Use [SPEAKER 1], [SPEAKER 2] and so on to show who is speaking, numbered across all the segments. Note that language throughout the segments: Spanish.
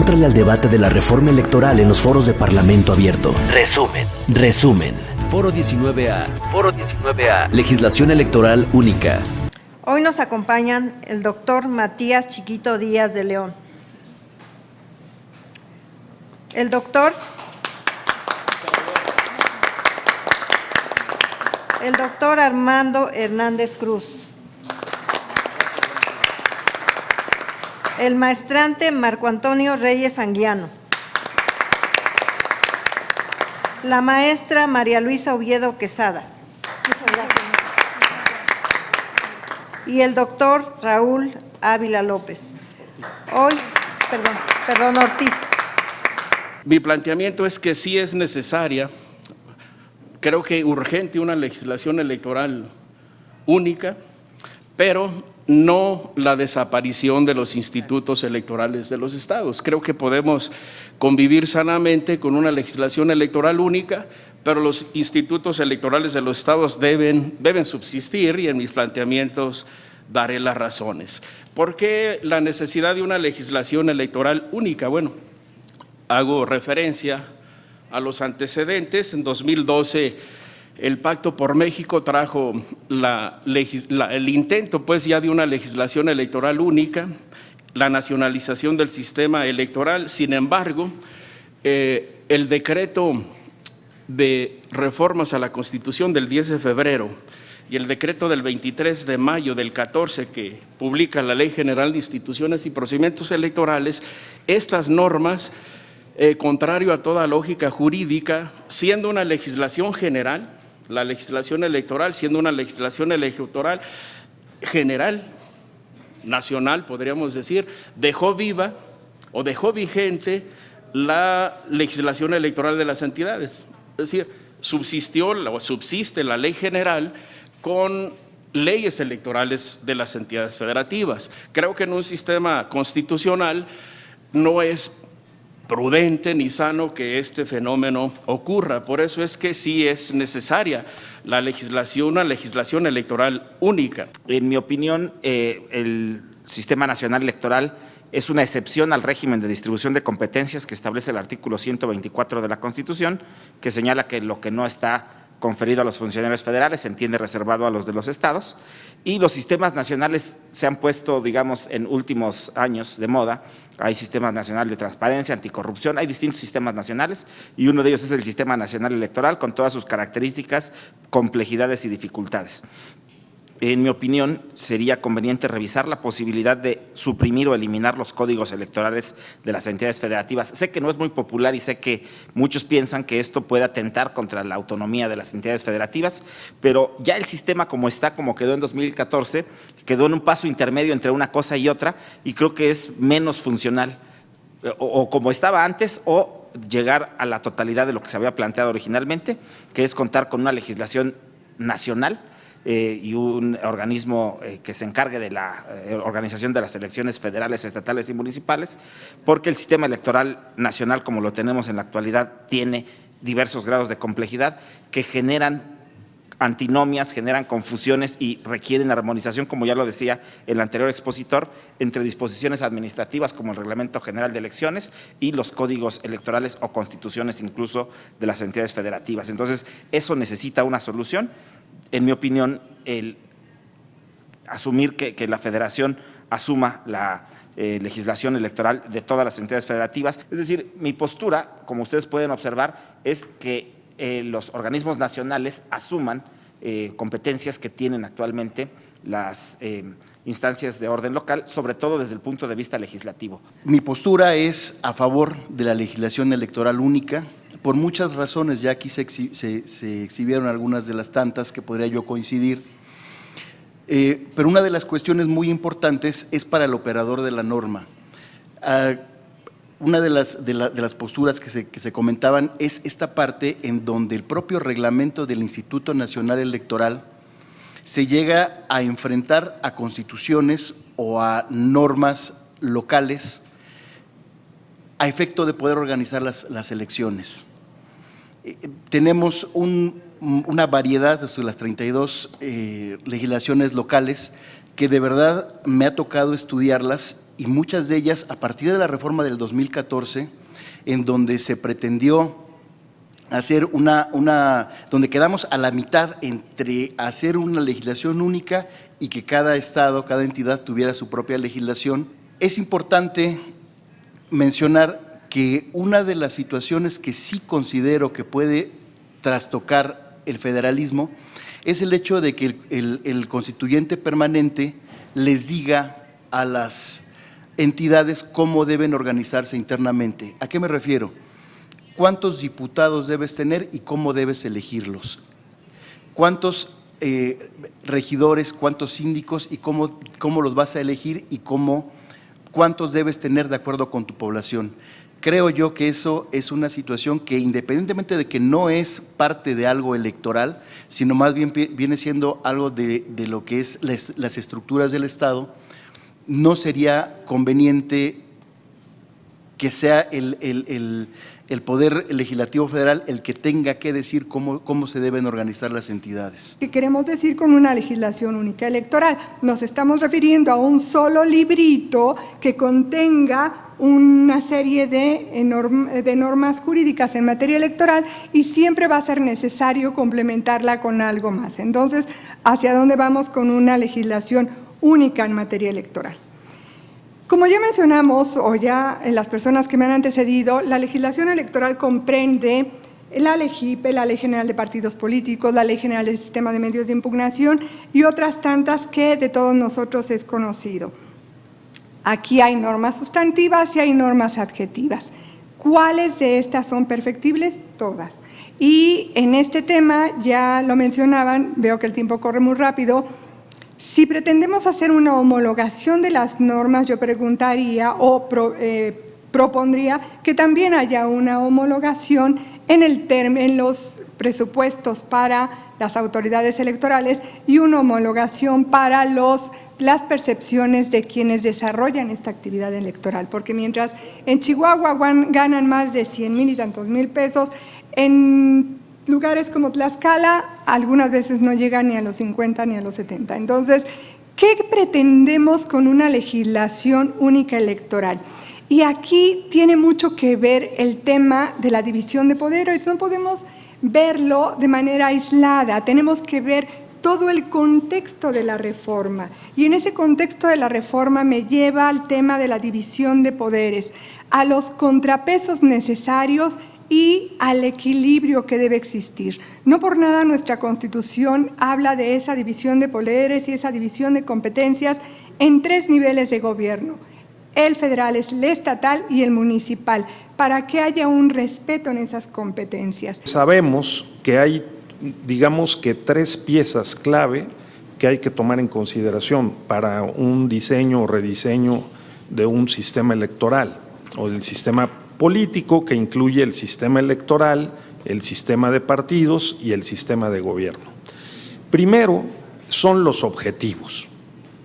[SPEAKER 1] Éntrale al debate de la reforma electoral en los foros de Parlamento Abierto. Resumen. Foro 19A. Legislación electoral única.
[SPEAKER 2] Hoy nos acompañan el doctor Matías Chiquito Díaz de León, el doctor Armando Hernández Cruz, el maestrante Marco Antonio Reyes Anguiano, la maestra María Luisa Oviedo Quesada. Muchas gracias. Y el doctor Raúl Ávila López. Ortiz.
[SPEAKER 3] Mi planteamiento es que sí es necesaria, creo que urgente, una legislación electoral única, pero no la desaparición de los institutos electorales de los estados. Creo que podemos convivir sanamente con una legislación electoral única, pero los institutos electorales de los estados deben subsistir, y en mis planteamientos daré las razones. ¿Por qué la necesidad de una legislación electoral única? Bueno, hago referencia a los antecedentes. En 2012, el Pacto por México trajo el intento pues ya de una legislación electoral única, la nacionalización del sistema electoral. Sin embargo, el decreto de reformas a la Constitución del 10 de febrero y el decreto del 23 de mayo del 14 que publica la Ley General de Instituciones y Procedimientos Electorales, estas normas, contrario a toda lógica jurídica, siendo una legislación general, la legislación electoral siendo una legislación electoral general, nacional podríamos decir, dejó viva o dejó vigente la legislación electoral de las entidades. Es decir, subsiste la ley general con leyes electorales de las entidades federativas. Creo que en un sistema constitucional no es prudente ni sano que este fenómeno ocurra. Por eso es que sí es necesaria una legislación electoral única.
[SPEAKER 4] En mi opinión, el Sistema Nacional Electoral es una excepción al régimen de distribución de competencias que establece el artículo 124 de la Constitución, que señala que lo que no está conferido a los funcionarios federales se entiende reservado a los de los estados, y los sistemas nacionales se han puesto, digamos, en últimos años de moda. Hay sistemas nacional de transparencia, anticorrupción, hay distintos sistemas nacionales, y uno de ellos es el Sistema Nacional Electoral, con todas sus características, complejidades y dificultades. En mi opinión, sería conveniente revisar la posibilidad de suprimir o eliminar los códigos electorales de las entidades federativas. Sé que no es muy popular y sé que muchos piensan que esto puede atentar contra la autonomía de las entidades federativas, pero ya el sistema como está, como quedó en 2014, quedó en un paso intermedio entre una cosa y otra, y creo que es menos funcional, o como estaba antes, o llegar a la totalidad de lo que se había planteado originalmente, que es contar con una legislación nacional y un organismo que se encargue de la organización de las elecciones federales, estatales y municipales, porque el sistema electoral nacional, como lo tenemos en la actualidad, tiene diversos grados de complejidad que generan antinomias, generan confusiones y requieren armonización, como ya lo decía el anterior expositor, entre disposiciones administrativas como el Reglamento General de Elecciones y los códigos electorales o constituciones incluso de las entidades federativas. Entonces, eso necesita una solución. En mi opinión, el asumir que la federación asuma la legislación electoral de todas las entidades federativas. Es decir, mi postura, como ustedes pueden observar, es que los organismos nacionales asuman competencias que tienen actualmente las instancias de orden local, sobre todo desde el punto de vista legislativo.
[SPEAKER 5] Mi postura es a favor de la legislación electoral única, por muchas razones. Ya aquí se exhibieron algunas de las tantas que podría yo coincidir, pero una de las cuestiones muy importantes es para el operador de la norma. Una de las posturas que se comentaban es esta parte en donde el propio reglamento del Instituto Nacional Electoral se llega a enfrentar a constituciones o a normas locales a efecto de poder organizar las elecciones. Tenemos una variedad de las 32 legislaciones locales que de verdad me ha tocado estudiarlas y muchas de ellas a partir de la reforma del 2014, en donde se pretendió hacer donde quedamos a la mitad entre hacer una legislación única y que cada estado, cada entidad tuviera su propia legislación. Es importante mencionar que una de las situaciones que sí considero que puede trastocar el federalismo es el hecho de que el constituyente permanente les diga a las entidades cómo deben organizarse internamente. ¿A qué me refiero? ¿Cuántos diputados debes tener y cómo debes elegirlos? ¿Cuántos regidores, cuántos síndicos y cómo los vas a elegir y cuántos debes tener de acuerdo con tu población? Creo yo que eso es una situación que, independientemente de que no es parte de algo electoral, sino más bien viene siendo algo de lo que es las estructuras del Estado, no sería conveniente que sea el Poder Legislativo Federal el que tenga que decir cómo se deben organizar las entidades.
[SPEAKER 6] ¿Qué queremos decir con una legislación única electoral? Nos estamos refiriendo a un solo librito que contenga una serie de normas jurídicas en materia electoral y siempre va a ser necesario complementarla con algo más. Entonces, ¿hacia dónde vamos con una legislación única en materia electoral? Como ya mencionamos, o ya las personas que me han antecedido, la legislación electoral comprende la LEGIP, la Ley General de Partidos Políticos, la Ley General del Sistema de Medios de Impugnación y otras tantas que de todos nosotros es conocido. Aquí hay normas sustantivas y hay normas adjetivas. ¿Cuáles de estas son perfectibles? Todas. Y en este tema, ya lo mencionaban, veo que el tiempo corre muy rápido. Si pretendemos hacer una homologación de las normas, yo preguntaría o propondría que también haya una homologación en los presupuestos para las autoridades electorales y una homologación para las percepciones de quienes desarrollan esta actividad electoral, porque mientras en Chihuahua ganan más de 100,000 y tantos mil pesos, en lugares como Tlaxcala algunas veces no llegan ni a los 50 ni a los 70. Entonces, ¿qué pretendemos con una legislación única electoral? Y aquí tiene mucho que ver el tema de la división de poderes. No podemos verlo de manera aislada, tenemos que ver todo el contexto de la reforma. Y en ese contexto de la reforma me lleva al tema de la división de poderes, a los contrapesos necesarios y al equilibrio que debe existir. No por nada nuestra Constitución habla de esa división de poderes y esa división de competencias en 3 niveles de gobierno. El federal, el estatal y el municipal, para que haya un respeto en esas competencias.
[SPEAKER 7] Sabemos que hay, digamos que 3 piezas clave que hay que tomar en consideración para un diseño o rediseño de un sistema electoral o del sistema político, que incluye el sistema electoral, el sistema de partidos y el sistema de gobierno. Primero son los objetivos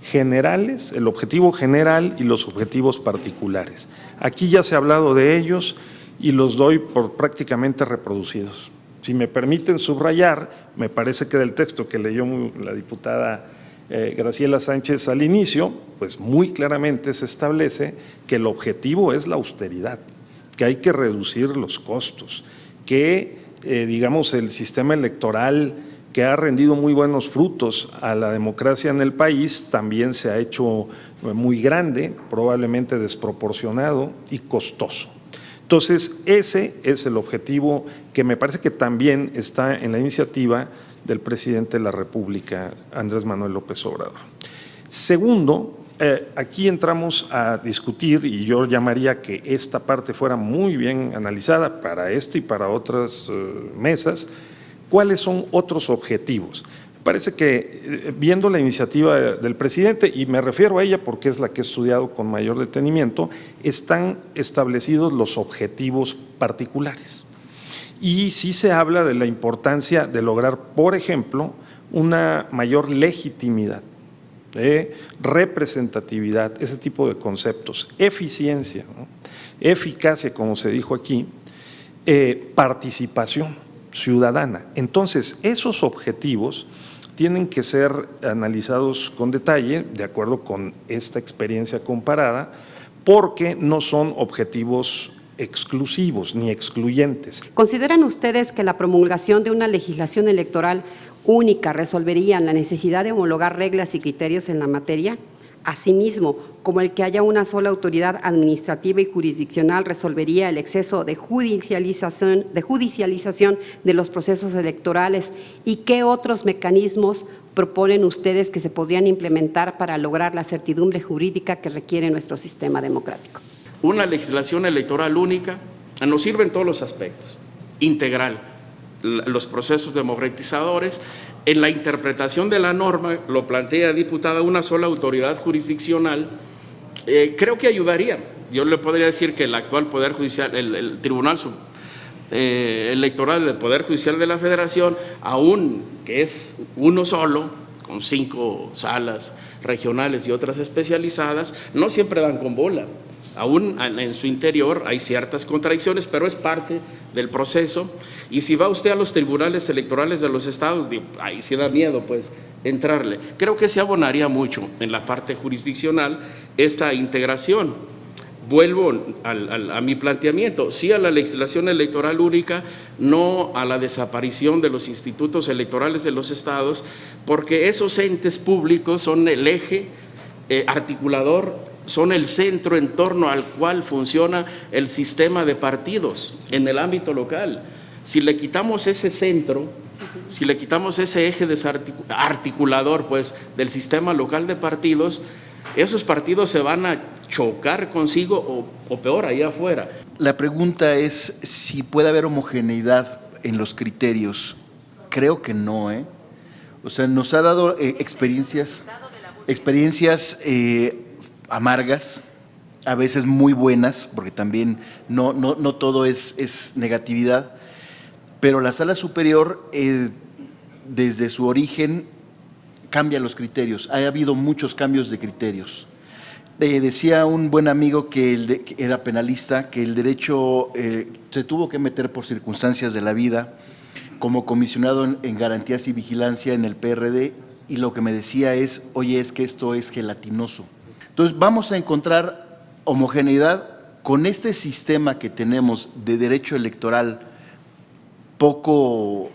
[SPEAKER 7] generales, el objetivo general y los objetivos particulares. Aquí ya se ha hablado de ellos y los doy por prácticamente reproducidos. Si me permiten subrayar, me parece que del texto que leyó la diputada Graciela Sánchez al inicio, pues muy claramente se establece que el objetivo es la austeridad, que hay que reducir los costos, que digamos el sistema electoral que ha rendido muy buenos frutos a la democracia en el país también se ha hecho muy grande, probablemente desproporcionado y costoso. Entonces, ese es el objetivo que me parece que también está en la iniciativa del presidente de la República, Andrés Manuel López Obrador. Segundo, aquí entramos a discutir, y yo llamaría que esta parte fuera muy bien analizada para y para otras mesas, cuáles son otros objetivos. Parece que viendo la iniciativa del presidente, y me refiero a ella porque es la que he estudiado con mayor detenimiento, están establecidos los objetivos particulares. Y sí se habla de la importancia de lograr, por ejemplo, una mayor legitimidad, representatividad, ese tipo de conceptos, eficiencia, ¿no? Eficacia, como se dijo aquí, participación ciudadana. Entonces, esos objetivos tienen que ser analizados con detalle, de acuerdo con esta experiencia comparada, porque no son objetivos exclusivos ni excluyentes.
[SPEAKER 8] ¿Consideran ustedes que la promulgación de una legislación electoral única resolvería la necesidad de homologar reglas y criterios en la materia? Asimismo, como el que haya una sola autoridad administrativa y jurisdiccional resolvería el exceso de judicialización de los procesos electorales, ¿y qué otros mecanismos proponen ustedes que se podrían implementar para lograr la certidumbre jurídica que requiere nuestro sistema democrático?
[SPEAKER 3] Una legislación electoral única nos sirve en todos los aspectos, integral, los procesos democratizadores. En la interpretación de la norma, lo plantea diputada, una sola autoridad jurisdiccional, creo que ayudaría. Yo le podría decir que el actual Poder Judicial, el Tribunal Electoral del Poder Judicial de la Federación, aún que es uno solo, con 5 salas regionales y otras especializadas, no siempre dan con bola. Aún en su interior hay ciertas contradicciones, pero es parte del proceso. Y si va usted a los tribunales electorales de los estados, ahí sí da miedo pues entrarle. Creo que se abonaría mucho en la parte jurisdiccional esta integración. Vuelvo a mi planteamiento, sí a la legislación electoral única, no a la desaparición de los institutos electorales de los estados, porque esos entes públicos son el eje articulador, son el centro en torno al cual funciona el sistema de partidos en el ámbito local. Si le quitamos ese centro, si le quitamos ese eje articulador pues, del sistema local de partidos, esos partidos se van a chocar consigo o peor, allá afuera.
[SPEAKER 5] La pregunta es si puede haber homogeneidad en los criterios. Creo que no, ¿eh? O sea, nos ha dado experiencias amargas, a veces muy buenas, porque también no todo es negatividad, pero la Sala Superior, desde su origen, cambia los criterios. Ha habido muchos cambios de criterios. Decía un buen amigo que era penalista, que el derecho se tuvo que meter por circunstancias de la vida, como comisionado en garantías y vigilancia en el PRD, y lo que me decía es, oye, es que esto es gelatinoso. Entonces, vamos a encontrar homogeneidad con este sistema que tenemos de derecho electoral poco,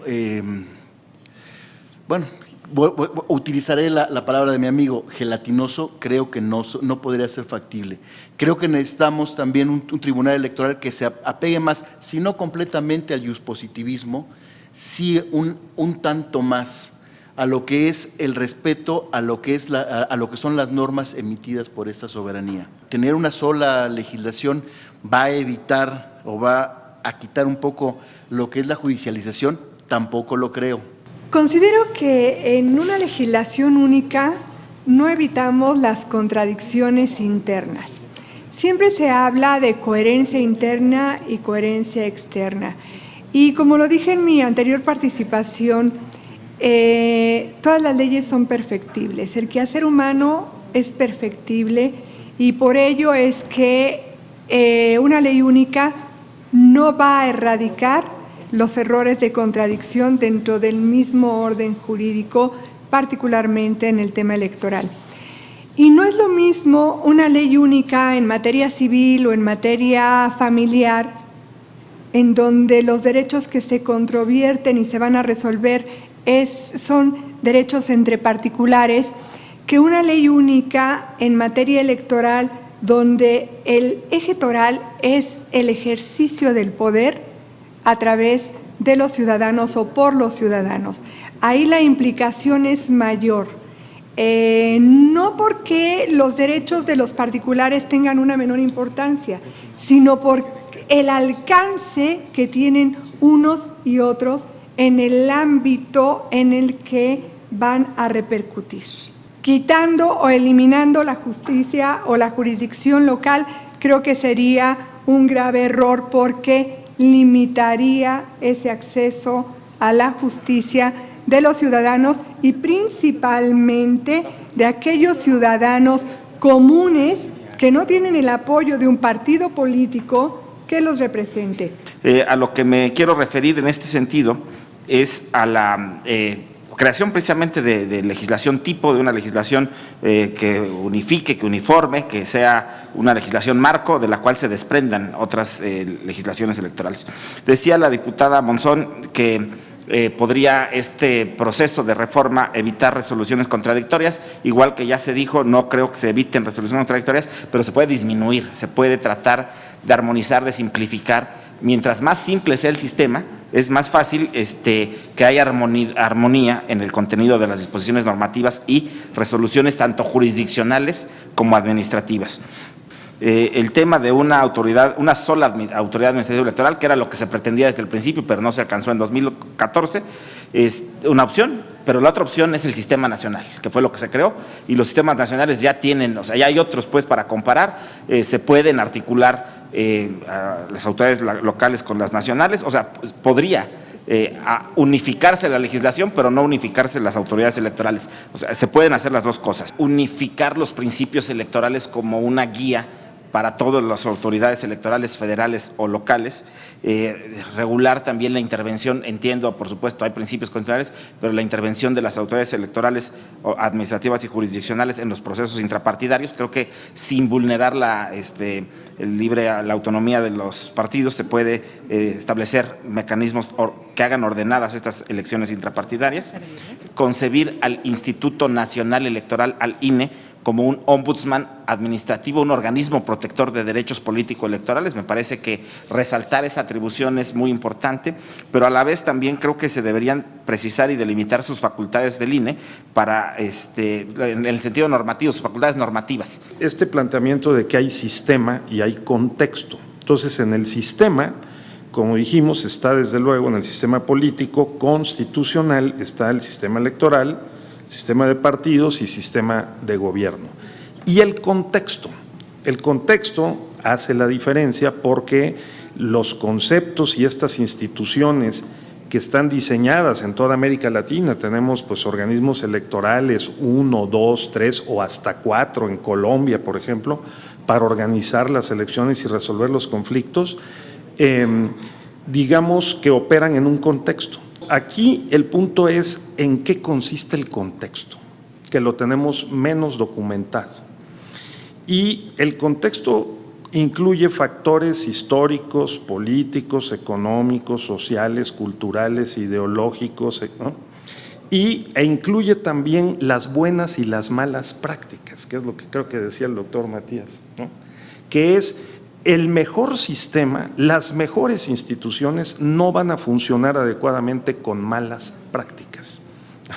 [SPEAKER 5] utilizaré la palabra de mi amigo, gelatinoso. Creo que no podría ser factible. Creo que necesitamos también un tribunal electoral que se apegue más, si no completamente al positivismo, sí un tanto más a lo que es el respeto a lo que son las normas emitidas por esta soberanía. Tener una sola legislación va a evitar o va a quitar un poco lo que es la judicialización, tampoco lo creo.
[SPEAKER 6] Considero que en una legislación única no evitamos las contradicciones internas. Siempre se habla de coherencia interna y coherencia externa. Y como lo dije en mi anterior participación, todas las leyes son perfectibles. El quehacer humano es perfectible y por ello es que una ley única no va a erradicar los errores de contradicción dentro del mismo orden jurídico, particularmente en el tema electoral. Y no es lo mismo una ley única en materia civil o en materia familiar, en donde los derechos que se controvierten y se van a resolver son derechos entre particulares, que una ley única en materia electoral, donde el eje toral es el ejercicio del poder a través de los ciudadanos o por los ciudadanos. Ahí la implicación es mayor. No porque los derechos de los particulares tengan una menor importancia, sino por el alcance que tienen unos y otros en el ámbito en el que van a repercutir. Quitando o eliminando la justicia o la jurisdicción local, creo que sería un grave error porque limitaría ese acceso a la justicia de los ciudadanos y principalmente de aquellos ciudadanos comunes que no tienen el apoyo de un partido político que los represente.
[SPEAKER 4] A lo que me quiero referir en este sentido es a la creación precisamente de legislación tipo, de una legislación que unifique, que uniforme, que sea una legislación marco de la cual se desprendan otras legislaciones electorales. Decía la diputada Monzón que podría este proceso de reforma evitar resoluciones contradictorias, igual que ya se dijo, no creo que se eviten resoluciones contradictorias, pero se puede disminuir, se puede tratar de armonizar, de simplificar. Mientras más simple sea el sistema, es más fácil que haya armonía en el contenido de las disposiciones normativas y resoluciones tanto jurisdiccionales como administrativas. El tema de una sola autoridad administrativa electoral, que era lo que se pretendía desde el principio, pero no se alcanzó en 2014, es una opción, pero la otra opción es el sistema nacional, que fue lo que se creó, y los sistemas nacionales ya tienen, o sea, ya hay otros pues para comparar, se pueden articular las autoridades locales con las nacionales, o sea, pues, podría unificarse la legislación, pero no unificarse las autoridades electorales. O sea, se pueden hacer las dos cosas. Unificar los principios electorales como una guía para todas las autoridades electorales federales o locales, regular también la intervención, entiendo, por supuesto, hay principios constitucionales, pero la intervención de las autoridades electorales, administrativas y jurisdiccionales en los procesos intrapartidarios, creo que sin vulnerar la autonomía de los partidos se puede establecer mecanismos que hagan ordenadas estas elecciones intrapartidarias, concebir al Instituto Nacional Electoral, al INE, como un ombudsman administrativo, un organismo protector de derechos político-electorales. Me parece que resaltar esa atribución es muy importante, pero a la vez también creo que se deberían precisar y delimitar sus facultades del INE para, en el sentido normativo, sus facultades normativas.
[SPEAKER 7] Este planteamiento de que hay sistema y hay contexto. Entonces, en el sistema, como dijimos, está desde luego en el sistema político constitucional, está el sistema electoral, sistema de partidos y sistema de gobierno. Y el contexto hace la diferencia porque los conceptos y estas instituciones que están diseñadas en toda América Latina, tenemos pues organismos electorales 1, 2, 3 o hasta 4 en Colombia, por ejemplo, para organizar las elecciones y resolver los conflictos, digamos que operan en un contexto. Aquí el punto es en qué consiste el contexto, que lo tenemos menos documentado. Y el contexto incluye factores históricos, políticos, económicos, sociales, culturales, ideológicos, ¿no? E incluye también las buenas y las malas prácticas, que es lo que creo que decía el doctor Matías, ¿no? Que es el mejor sistema, las mejores instituciones no van a funcionar adecuadamente con malas prácticas.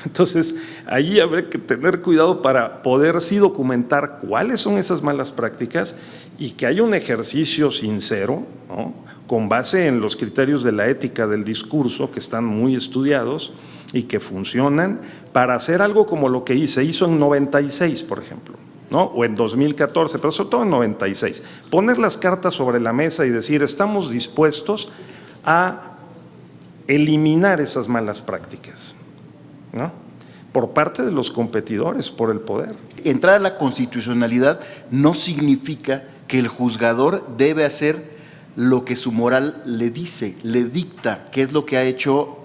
[SPEAKER 7] Entonces, ahí habrá que tener cuidado para poder sí documentar cuáles son esas malas prácticas y que haya un ejercicio sincero, ¿no? Con base en los criterios de la ética del discurso, que están muy estudiados y que funcionan, para hacer algo como lo que se hizo en 96, por ejemplo, ¿no? O en 2014, pero sobre todo en 96, poner las cartas sobre la mesa y decir, estamos dispuestos a eliminar esas malas prácticas, ¿no? Por parte de los competidores por el poder.
[SPEAKER 5] Entrar a la constitucionalidad no significa que el juzgador debe hacer lo que su moral le dice, le dicta, que es lo que ha hecho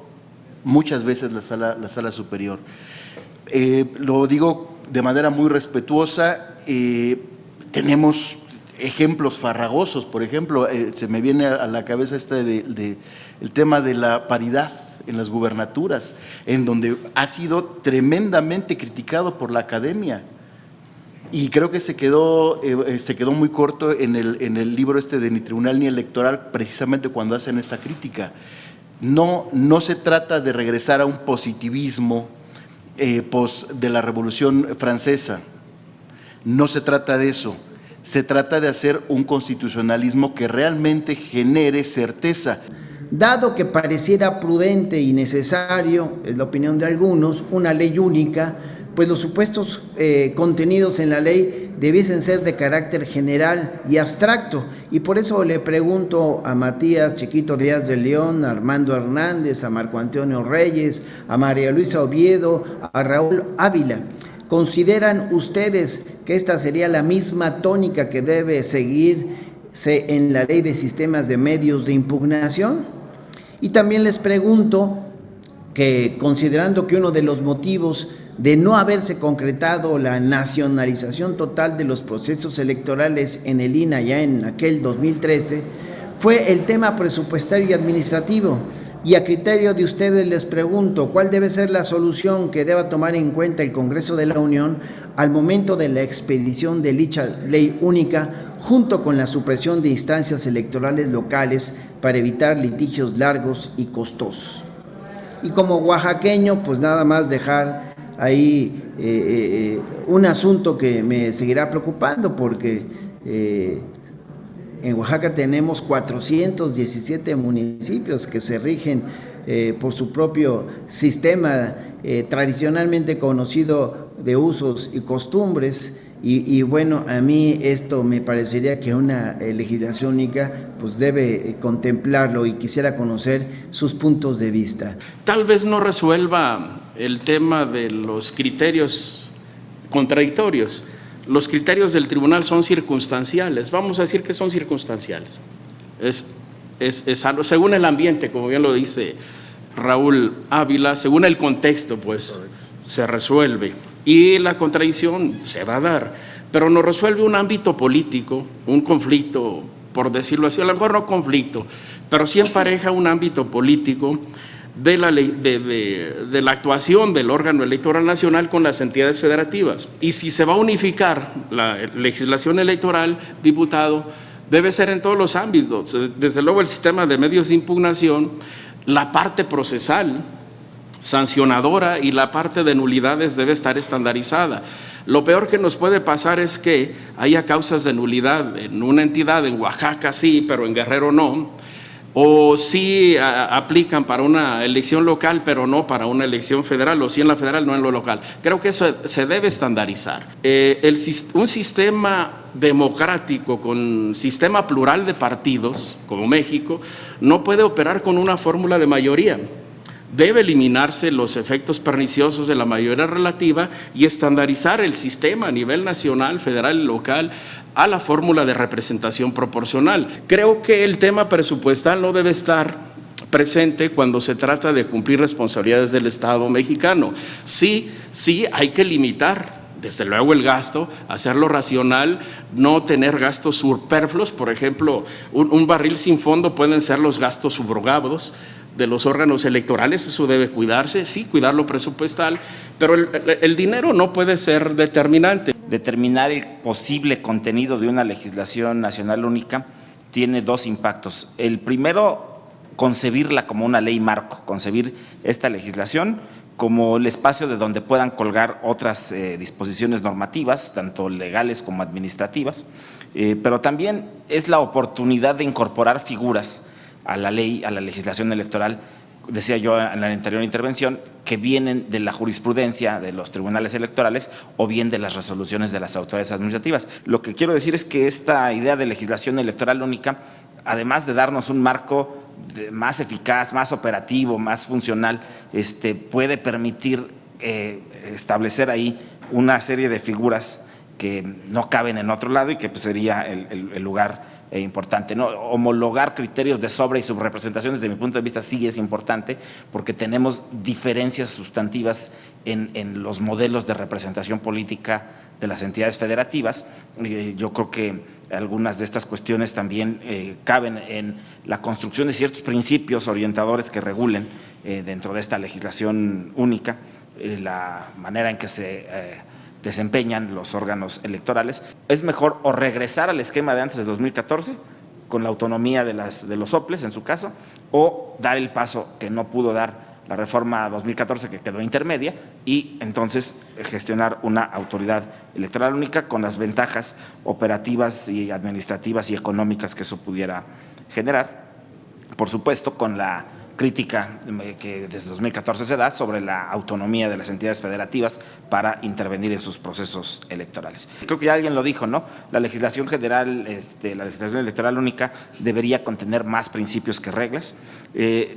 [SPEAKER 5] muchas veces la sala superior. Lo digo de manera muy respetuosa, tenemos ejemplos farragosos, por ejemplo, se me viene a la cabeza el tema de la paridad en las gubernaturas, en donde ha sido tremendamente criticado por la academia, y creo que se quedó muy corto en el libro de Ni Tribunal ni Electoral, precisamente cuando hacen esa crítica. No se trata de regresar a un positivismo de la Revolución Francesa. No se trata de eso. Se trata de hacer un constitucionalismo que realmente genere certeza.
[SPEAKER 9] Dado que pareciera prudente y necesario, es la opinión de algunos, una ley única, pues los supuestos contenidos en la ley debiesen ser de carácter general y abstracto. Y por eso le pregunto a Matías Chiquito Díaz de León, a Armando Hernández, a Marco Antonio Reyes, a María Luisa Oviedo, a Raúl Ávila. ¿Consideran ustedes que esta sería la misma tónica que debe seguirse en la ley de sistemas de medios de impugnación? Y también les pregunto, que considerando que uno de los motivos de no haberse concretado la nacionalización total de los procesos electorales en el INE ya en aquel 2013 fue el tema presupuestario y administrativo. Y a criterio de ustedes les pregunto, ¿cuál debe ser la solución que deba tomar en cuenta el Congreso de la Unión al momento de la expedición de dicha ley única, junto con la supresión de instancias electorales locales para evitar litigios largos y costosos? Y como oaxaqueño, pues nada más dejar ahí un asunto que me seguirá preocupando, porque en Oaxaca tenemos 417 municipios que se rigen por su propio sistema tradicionalmente conocido de usos y costumbres. Y bueno, a mí esto me parecería que una legislación única pues debe contemplarlo, y quisiera conocer sus puntos de vista.
[SPEAKER 3] Tal vez no resuelva el tema de los criterios contradictorios. Los criterios del tribunal son circunstanciales, vamos a decir que son circunstanciales. Es algo, según el ambiente, como bien lo dice Raúl Ávila, según el contexto, pues se resuelve. Y la contradicción se va a dar, pero no resuelve un ámbito político, un conflicto, por decirlo así, a lo mejor no conflicto, pero sí empareja un ámbito político de la actuación del órgano electoral nacional con las entidades federativas. Y si se va a unificar la legislación electoral, diputado, debe ser en todos los ámbitos. Desde luego el sistema de medios de impugnación, la parte procesal, sancionadora, y la parte de nulidades debe estar estandarizada. Lo peor que nos puede pasar es que haya causas de nulidad en una entidad, en Oaxaca sí, pero en Guerrero no, o sí aplican para una elección local, pero no para una elección federal, o sí en la federal, no en lo local. Creo que eso se debe estandarizar. Un sistema democrático con sistema plural de partidos, como México, no puede operar con una fórmula de mayoría. Debe eliminarse los efectos perniciosos de la mayoría relativa y estandarizar el sistema a nivel nacional, federal y local a la fórmula de representación proporcional. Creo que el tema presupuestal no debe estar presente cuando se trata de cumplir responsabilidades del Estado mexicano. Sí, hay que limitar, desde luego, el gasto, hacerlo racional, no tener gastos superfluos. Por ejemplo, un barril sin fondo pueden ser los gastos subrogados de los órganos electorales, eso debe cuidarse, sí, cuidar lo presupuestal, pero el dinero no puede ser determinante.
[SPEAKER 4] Determinar el posible contenido de una legislación nacional única tiene dos impactos. El primero, concebirla como una ley marco, concebir esta legislación como el espacio de donde puedan colgar otras disposiciones normativas, tanto legales como administrativas, pero también es la oportunidad de incorporar figuras a la ley, a la legislación electoral, decía yo en la anterior intervención, que vienen de la jurisprudencia de los tribunales electorales o bien de las resoluciones de las autoridades administrativas. Lo que quiero decir es que esta idea de legislación electoral única, además de darnos un marco más eficaz, más operativo, más funcional, puede permitir establecer ahí una serie de figuras que no caben en otro lado y que pues sería el lugar importante, ¿no? Homologar criterios de sobre y subrepresentación, desde mi punto de vista, sí es importante, porque tenemos diferencias sustantivas en los modelos de representación política de las entidades federativas. Yo creo que algunas de estas cuestiones también caben en la construcción de ciertos principios orientadores que regulen dentro de esta legislación única la manera en que se desempeñan los órganos electorales. Es mejor o regresar al esquema de antes de 2014, con la autonomía de los OPLES en su caso, o dar el paso que no pudo dar la reforma 2014, que quedó intermedia, y entonces gestionar una autoridad electoral única con las ventajas operativas y administrativas y económicas que eso pudiera generar. Por supuesto, con la crítica que desde 2014 se da sobre la autonomía de las entidades federativas para intervenir en sus procesos electorales. Creo que ya alguien lo dijo, ¿no? La legislación general, la legislación electoral única debería contener más principios que reglas.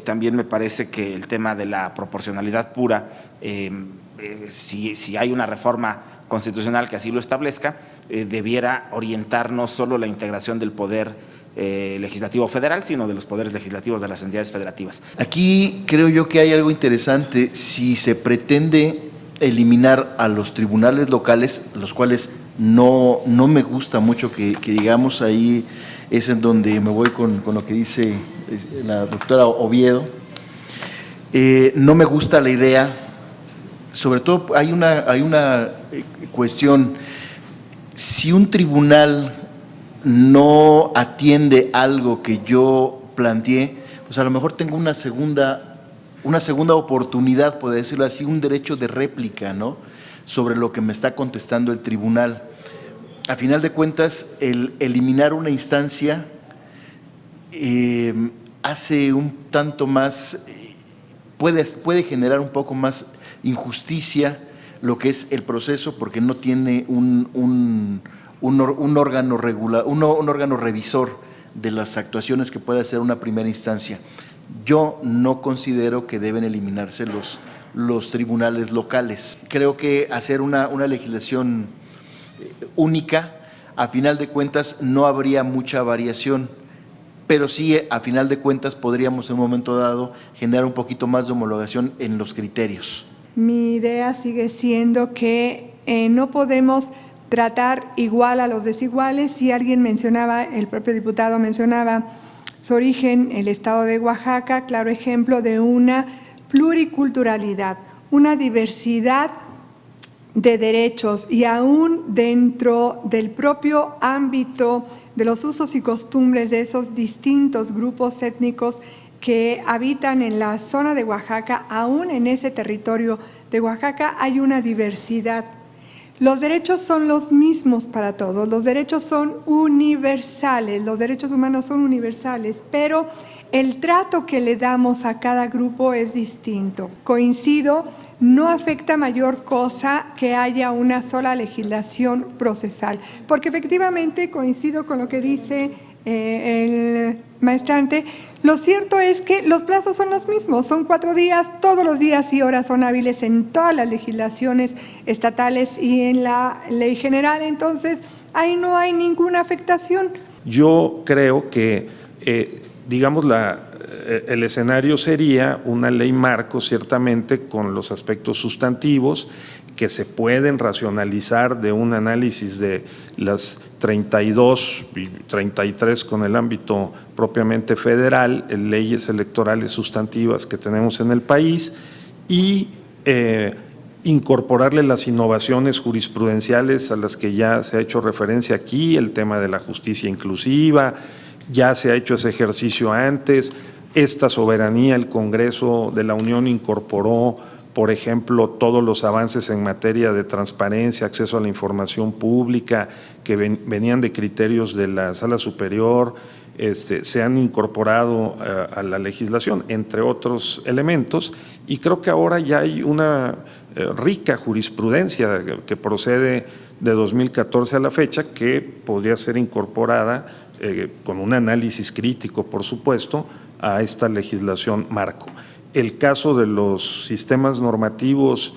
[SPEAKER 4] También me parece que el tema de la proporcionalidad pura, si hay una reforma constitucional que así lo establezca, debiera orientar no solo la integración del poder legislativo federal, sino de los poderes legislativos de las entidades federativas.
[SPEAKER 5] Aquí creo yo que hay algo interesante. Si se pretende eliminar a los tribunales locales, los cuales no me gusta mucho que digamos, ahí es en donde me voy con lo que dice la doctora Oviedo. No me gusta la idea, sobre todo hay una cuestión, si un tribunal no atiende algo que yo planteé, pues a lo mejor tengo una segunda oportunidad, por decirlo así, un derecho de réplica, ¿no?, sobre lo que me está contestando el tribunal. A final de cuentas, el eliminar una instancia hace un tanto más, puede generar un poco más injusticia lo que es el proceso, porque no tiene un órgano regular, un órgano revisor de las actuaciones que puede hacer una primera instancia. Yo no considero que deben eliminarse los tribunales locales. Creo que hacer una legislación única, a final de cuentas no habría mucha variación, pero sí, a final de cuentas, podríamos en un momento dado generar un poquito más de homologación en los criterios.
[SPEAKER 6] Mi idea sigue siendo que no podemos tratar igual a los desiguales. Si alguien mencionaba, el propio diputado mencionaba su origen, el estado de Oaxaca, claro ejemplo de una pluriculturalidad, una diversidad de derechos, y aún dentro del propio ámbito de los usos y costumbres de esos distintos grupos étnicos que habitan en la zona de Oaxaca, aún en ese territorio de Oaxaca hay una diversidad. Los derechos son los mismos para todos, los derechos son universales, los derechos humanos son universales, pero el trato que le damos a cada grupo es distinto. Coincido, no afecta mayor cosa que haya una sola legislación procesal, porque efectivamente coincido con lo que dice el maestrante. Lo cierto es que los plazos son los mismos, son 4 días, todos los días y horas son hábiles en todas las legislaciones estatales y en la ley general, entonces ahí no hay ninguna afectación.
[SPEAKER 7] Yo creo que, digamos, el escenario sería una ley marco, ciertamente, con los aspectos sustantivos que se pueden racionalizar de un análisis de las 32 y 33 con el ámbito propiamente federal, leyes electorales sustantivas que tenemos en el país, y incorporarle las innovaciones jurisprudenciales a las que ya se ha hecho referencia aquí, el tema de la justicia inclusiva, ya se ha hecho ese ejercicio antes. Esta soberanía, el Congreso de la Unión incorporó, por ejemplo, todos los avances en materia de transparencia, acceso a la información pública, que venían de criterios de la Sala Superior, se han incorporado a la legislación, entre otros elementos, y creo que ahora ya hay una rica jurisprudencia que procede de 2014 a la fecha, que podría ser incorporada con un análisis crítico, por supuesto, a esta legislación marco. El caso de los sistemas normativos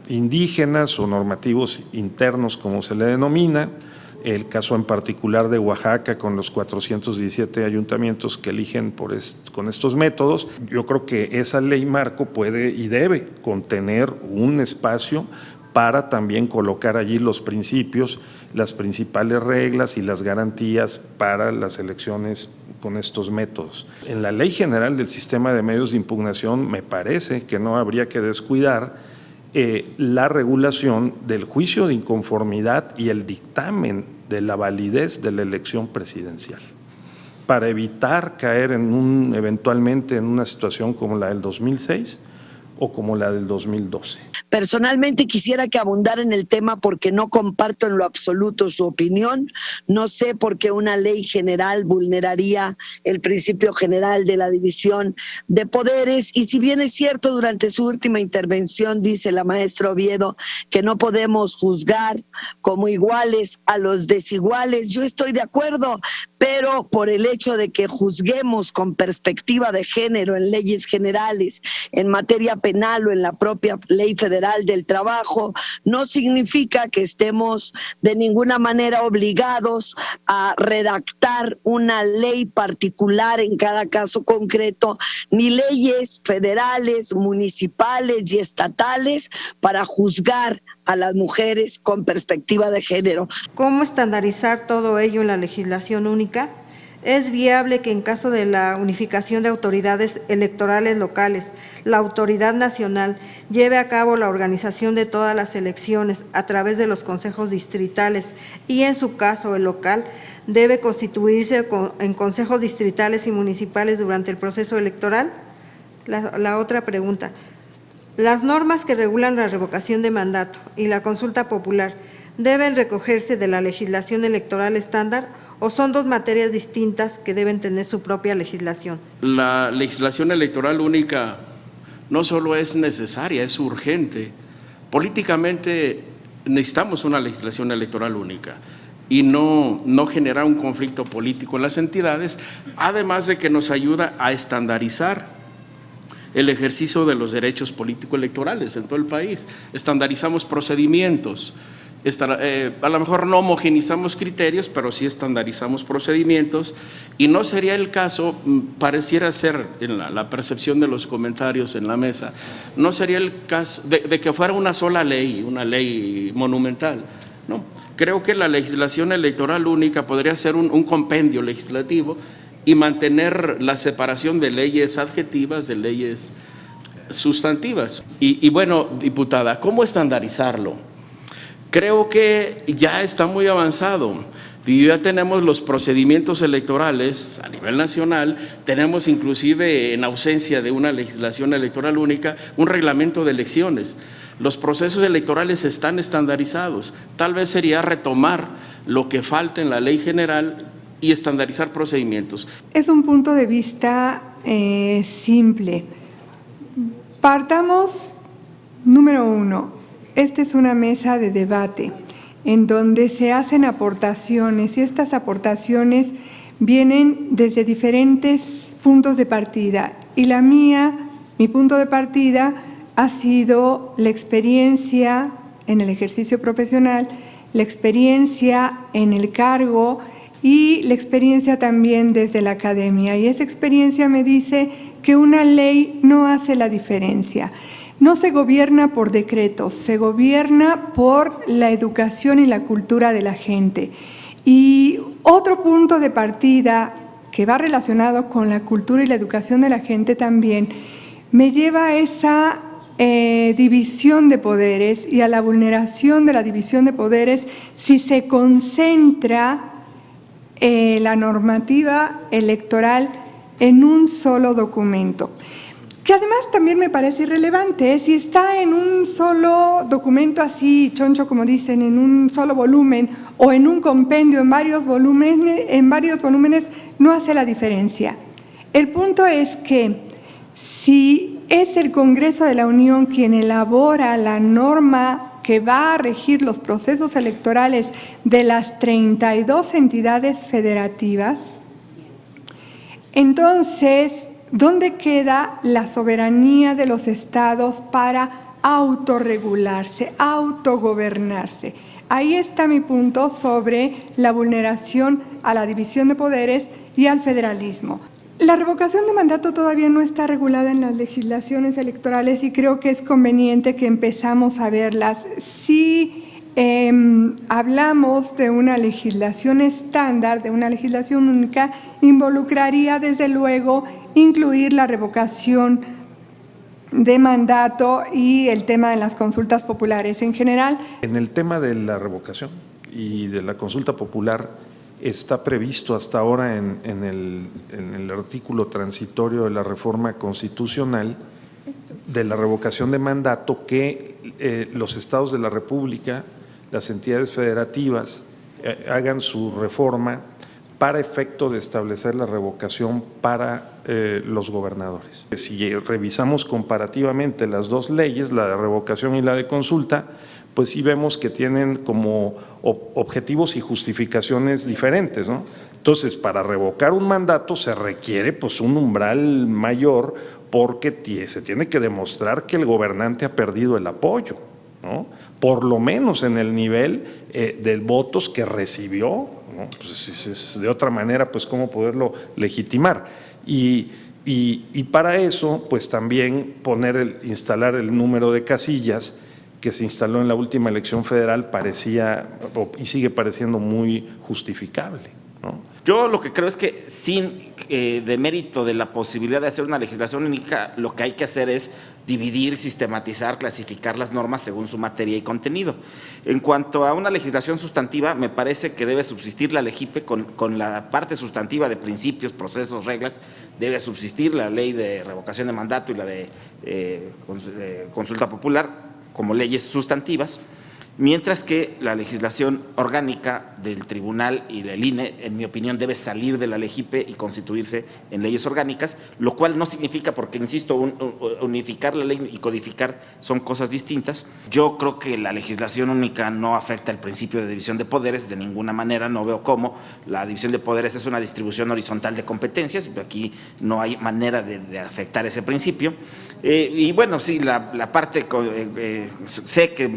[SPEAKER 7] indígenas o normativos internos, como se le denomina, el caso en particular de Oaxaca con los 417 ayuntamientos que eligen con estos métodos, yo creo que esa ley marco puede y debe contener un espacio para también colocar allí los principios, las principales reglas y las garantías para las elecciones con estos métodos. En la Ley General del Sistema de Medios de Impugnación me parece que no habría que descuidar la regulación del juicio de inconformidad y el dictamen de la validez de la elección presidencial, para evitar caer eventualmente en una situación como la del 2006 o como la del 2012.
[SPEAKER 10] Personalmente quisiera que abundara en el tema porque no comparto en lo absoluto su opinión. No sé por qué una ley general vulneraría el principio general de la división de poderes. Y si bien es cierto, durante su última intervención dice la maestra Oviedo que no podemos juzgar como iguales a los desiguales, yo estoy de acuerdo, pero por el hecho de que juzguemos con perspectiva de género en leyes generales, en materia penal o en la propia Ley Federal del Trabajo, no significa que estemos de ninguna manera obligados a redactar una ley particular en cada caso concreto, ni leyes federales, municipales y estatales para juzgar a las mujeres con perspectiva de género.
[SPEAKER 2] ¿Cómo estandarizar todo ello en la legislación única? ¿Es viable que en caso de la unificación de autoridades electorales locales, la autoridad nacional lleve a cabo la organización de todas las elecciones a través de los consejos distritales y, en su caso, el local debe constituirse en consejos distritales y municipales durante el proceso electoral? La otra pregunta. Las normas que regulan la revocación de mandato y la consulta popular deben recogerse de la legislación electoral estándar o son dos materias distintas que deben tener su propia legislación.
[SPEAKER 3] La legislación electoral única no solo es necesaria, es urgente. Políticamente necesitamos una legislación electoral única y no generar un conflicto político en las entidades, además de que nos ayuda a estandarizar el ejercicio de los derechos político-electorales en todo el país. Estandarizamos procedimientos, a lo mejor no homogenizamos criterios, pero sí estandarizamos procedimientos, y no sería el caso, pareciera ser en la percepción de los comentarios en la mesa, no sería el caso de que fuera una sola ley, una ley monumental, ¿no? Creo que la legislación electoral única podría ser un compendio legislativo y mantener la separación de leyes adjetivas de leyes sustantivas. Y bueno, diputada, ¿cómo estandarizarlo? Creo que ya está muy avanzado. Ya tenemos los procedimientos electorales a nivel nacional, tenemos inclusive, en ausencia de una legislación electoral única, un reglamento de elecciones. Los procesos electorales están estandarizados. Tal vez sería retomar lo que falta en la ley general y estandarizar procedimientos.
[SPEAKER 6] Es un punto de vista simple. Partamos, número uno, esta es una mesa de debate en donde se hacen aportaciones y estas aportaciones vienen desde diferentes puntos de partida. Y mi punto de partida ha sido la experiencia en el ejercicio profesional, la experiencia en el cargo y la experiencia también desde la academia. Y esa experiencia me dice que una ley no hace la diferencia. No se gobierna por decretos, se gobierna por la educación y la cultura de la gente. Y otro punto de partida que va relacionado con la cultura y la educación de la gente también me lleva a esa división de poderes y a la vulneración de la división de poderes si se concentra la normativa electoral en un solo documento. Que además también me parece irrelevante, si está en un solo documento así, choncho como dicen, en un solo volumen o en un compendio en varios volúmenes, no hace la diferencia. El punto es que si es el Congreso de la Unión quien elabora la norma que va a regir los procesos electorales de las 32 entidades federativas, entonces, ¿dónde queda la soberanía de los estados para autorregularse, autogobernarse? Ahí está mi punto sobre la vulneración a la división de poderes y al federalismo. La revocación de mandato todavía no está regulada en las legislaciones electorales y creo que es conveniente que empezamos a verlas. Si hablamos de una legislación estándar, de una legislación única, involucraría desde luego incluir la revocación de mandato y el tema de las consultas populares en general.
[SPEAKER 7] En el tema de la revocación y de la consulta popular está previsto hasta ahora en el artículo transitorio de la reforma constitucional de la revocación de mandato que los estados de la República, las entidades federativas, hagan su reforma para efecto de establecer la revocación para los gobernadores. Si revisamos comparativamente las dos leyes, la de revocación y la de consulta, pues sí vemos que tienen como objetivos y justificaciones diferentes, ¿no? Entonces, para revocar un mandato se requiere pues un umbral mayor, porque se tiene que demostrar que el gobernante ha perdido el apoyo, ¿no? Por lo menos en el nivel de votos que recibió, ¿no? Pues, de otra manera, pues cómo poderlo legitimar. Y para eso, pues también instalar el número de casillas que se instaló en la última elección federal parecía y sigue pareciendo muy justificable, ¿no?
[SPEAKER 4] Yo lo que creo es que sin demérito de la posibilidad de hacer una legislación única, lo que hay que hacer es dividir, sistematizar, clasificar las normas según su materia y contenido. En cuanto a una legislación sustantiva, me parece que debe subsistir la LEGIPE con la parte sustantiva de principios, procesos, reglas, debe subsistir la ley de revocación de mandato y la de consulta popular como leyes sustantivas, mientras que la legislación orgánica del tribunal y del INE, en mi opinión, debe salir de la LEGIPE y constituirse en leyes orgánicas, lo cual no significa, porque insisto, unificar la ley y codificar son cosas distintas. Yo creo que la legislación única no afecta el principio de división de poderes de ninguna manera, no veo cómo. La división de poderes es una distribución horizontal de competencias, aquí no hay manera de afectar ese principio. Y bueno, sí, la parte, sé que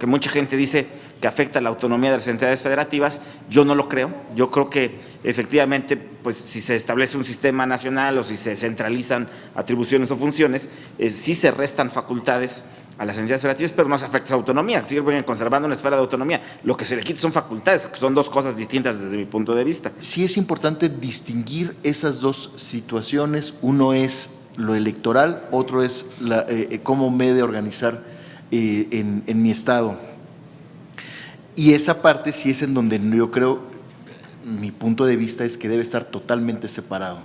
[SPEAKER 4] mucha gente dice que afecta la autonomía de las entidades federativas, yo no lo creo. Yo creo que efectivamente, pues si se establece un sistema nacional o si se centralizan atribuciones o funciones, sí se restan facultades a las entidades federativas, pero no se afecta su autonomía, siguen conservando una esfera de autonomía. Lo que se le quita son facultades, que son dos cosas distintas desde mi punto de vista.
[SPEAKER 5] Sí es importante distinguir esas dos situaciones, uno es lo electoral, otro es cómo me he de organizar en mi estado. Y esa parte sí es en donde yo creo, mi punto de vista es que debe estar totalmente separado.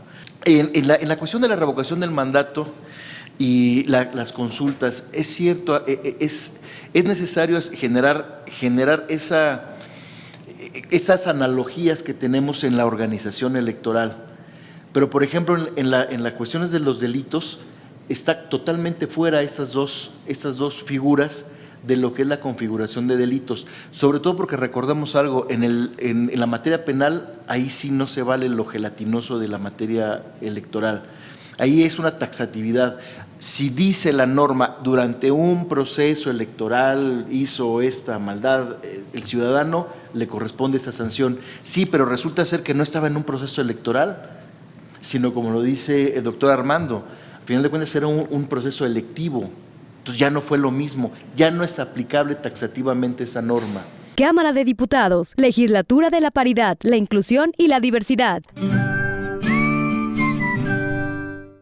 [SPEAKER 5] En la cuestión de la revocación del mandato y las consultas, es cierto, es necesario generar esas analogías que tenemos en la organización electoral. Pero, por ejemplo, en las cuestiones de los delitos, está totalmente fuera estas dos figuras de lo que es la configuración de delitos, sobre todo porque recordamos algo, en la materia penal, ahí sí no se vale lo gelatinoso de la materia electoral, ahí es una taxatividad. Si dice la norma, durante un proceso electoral hizo esta maldad, el ciudadano le corresponde esta sanción. Sí, pero resulta ser que no estaba en un proceso electoral, sino como lo dice el doctor Armando, al final de cuentas era un proceso electivo, entonces ya no fue lo mismo, ya no es aplicable taxativamente esa norma.
[SPEAKER 11] Cámara de Diputados, Legislatura de la Paridad, la Inclusión y la Diversidad.